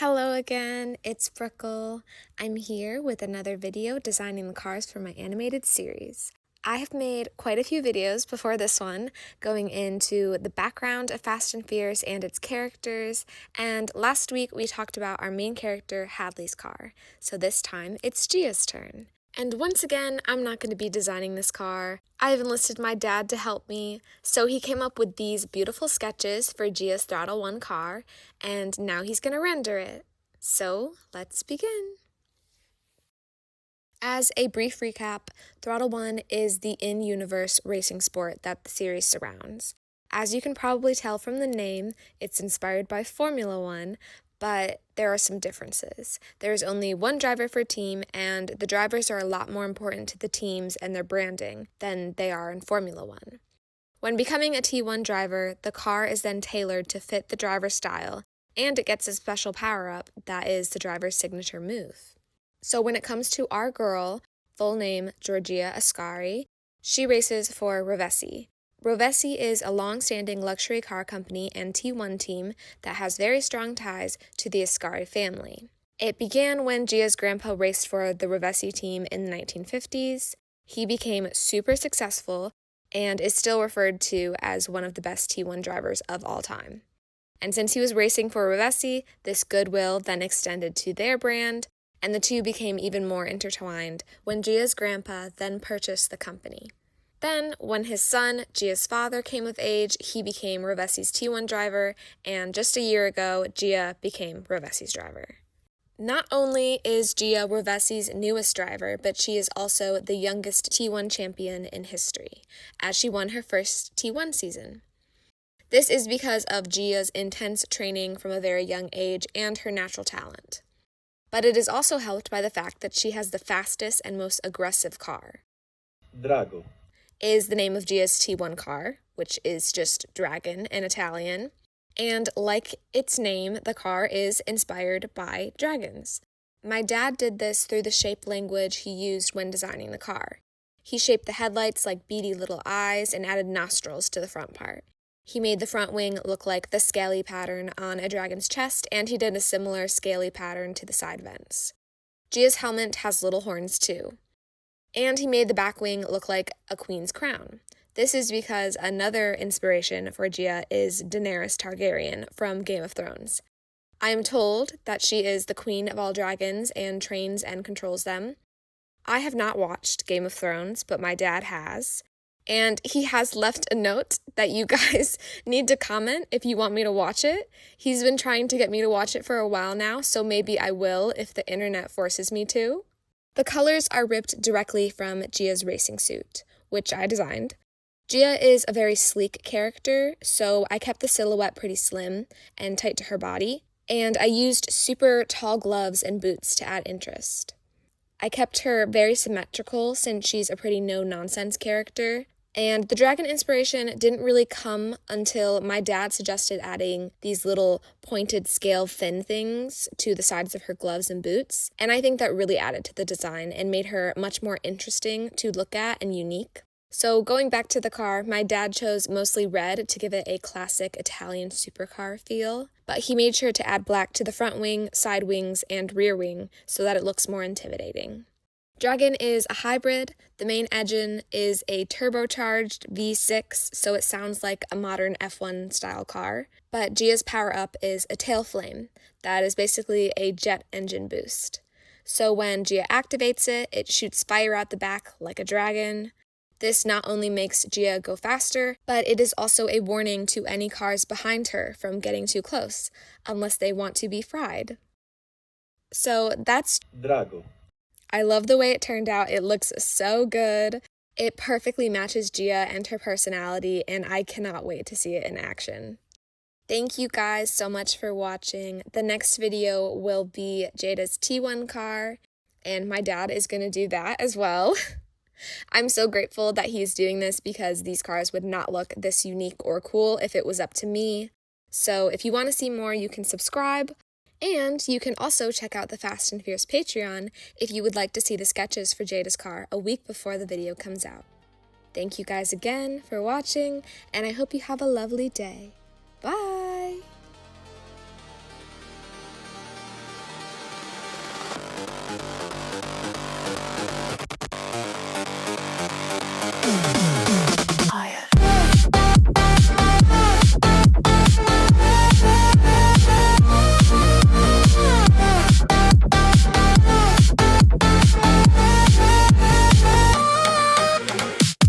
Hello again, it's Brookle. I'm here with another video designing the cars for my animated series. I have made quite a few videos before this one, going into the background of Fast and Fierce and its characters, and last week we talked about our main character, Hadley's car, so this time it's Gia's turn. And once again, I'm not going to be designing this car. I've enlisted my dad to help me, so he came up with these beautiful sketches for Gia's Throttle 1 car, and now he's going to render it. So, let's begin. As a brief recap, Throttle 1 is the in-universe racing sport that the series surrounds. As you can probably tell from the name, it's inspired by Formula 1, but there are some differences. There's only one driver per team, and the drivers are a lot more important to the teams and their branding than they are in Formula 1. When becoming a T1 driver, the car is then tailored to fit the driver's style, and it gets a special power-up that is the driver's signature move. So when it comes to our girl, full name Giorgia Ascari, she races for Rovessi. Rovessi is a long-standing luxury car company and T1 team that has very strong ties to the Ascari family. It began when Gia's grandpa raced for the Rovessi team in the 1950s. He became super successful and is still referred to as one of the best T1 drivers of all time. And since he was racing for Rovessi, this goodwill then extended to their brand, and the two became even more intertwined when Gia's grandpa then purchased the company. Then, when his son, Gia's father, came of age, he became Rovessi's T1 driver, and just a year ago, Gia became Rovessi's driver. Not only is Gia Rovessi's newest driver, but she is also the youngest T1 champion in history, as she won her first T1 season. This is because of Gia's intense training from a very young age and her natural talent. But it is also helped by the fact that she has the fastest and most aggressive car. Drago is the name of Gia's T1 car, which is just dragon in Italian. And like its name, the car is inspired by dragons. My dad did this through the shape language he used when designing the car. He shaped the headlights like beady little eyes and added nostrils to the front part. He made the front wing look like the scaly pattern on a dragon's chest, and he did a similar scaly pattern to the side vents. Gia's helmet has little horns too. And he made the back wing look like a queen's crown. This is because another inspiration for Gia is Daenerys Targaryen from Game of Thrones. I am told that she is the queen of all dragons and trains and controls them. I have not watched Game of Thrones, but my dad has. And he has left a note that you guys need to comment if you want me to watch it. He's been trying to get me to watch it for a while now, so maybe I will if the internet forces me to. The colors are ripped directly from Gia's racing suit, which I designed. Gia is a very sleek character, so I kept the silhouette pretty slim and tight to her body, and I used super tall gloves and boots to add interest. I kept her very symmetrical since she's a pretty no-nonsense character, and the dragon inspiration didn't really come until my dad suggested adding these little pointed scale fin things to the sides of her gloves and boots, and I think that really added to the design and made her much more interesting to look at and unique. So going back to the car, my dad chose mostly red to give it a classic Italian supercar feel, but he made sure to add black to the front wing, side wings, and rear wing so that it looks more intimidating. Dragon is a hybrid. The main engine is a turbocharged V6, so it sounds like a modern F1 style car. But Gia's power-up is a tail flame. That is basically a jet engine boost. So when Gia activates it, it shoots fire out the back like a dragon. This not only makes Gia go faster, but it is also a warning to any cars behind her from getting too close, unless they want to be fried. So that's Drago. I love the way it turned out. It looks so good. It perfectly matches Gia and her personality, and I cannot wait to see it in action. Thank you guys so much for watching. The next video will be Jada's T1 car, and my dad is going to do that as well. I'm so grateful that he's doing this because these cars would not look this unique or cool if it was up to me. So if you want to see more, you can subscribe. And you can also check out the Fast and Fierce Patreon if you would like to see the sketches for Jada's car a week before the video comes out. Thank you guys again for watching, and I hope you have a lovely day. Bye!